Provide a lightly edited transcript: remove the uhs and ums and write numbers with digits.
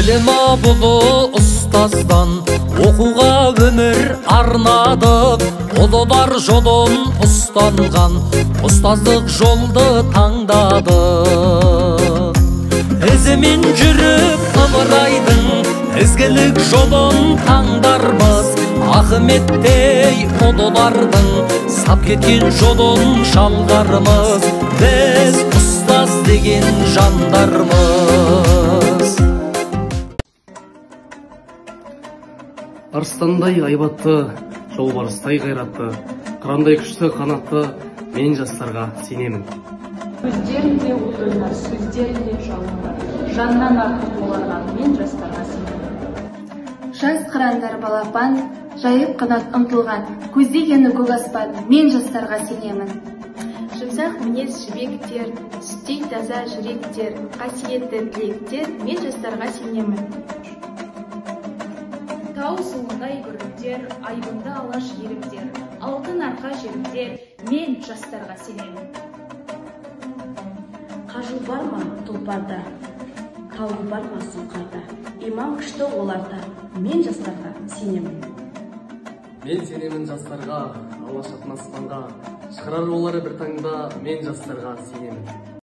білім абылы ұстаздан оқуға өмір арнадық, ұлылар жолын ұстанған ұстаздық жолды таңдадық. Ізімен жүріп ымырайдың ізгілік жолын таңдармыз, Ахметтей ұлылардың сап кеткен жолын жалғармыз. Біз ұстаз деген жандармыз. Арыстандай айбатты, жолбарыстай қайратты, қырандай күшті қанатты мен жастарға сенемін. Көздерінде от ойнар, сөздерінде жалындар, жаннан артық оларға мен жастарға сенемін. Жас қырандар балапан, жайып қанат ұмтылған, көздегені көк аспан, мен жастарға сенемін. Жұмсақ мінез жібектер, сүттей таза жүректер, қасиетті тілектер, мен жастарға сенемін. Тау суындай көріктер, айбынды алаш еріктер, алтын арқа жігіттер, мен жастарға сенемін. Қажу бар ма тұлпарда, тау бар ма сұңқарда, иман күшті оларда, мен жастарға сенемін. Мен сенемін жастарға, алаш атын аспанға, шығарар олары бір таңда, мен жастарға сенемін.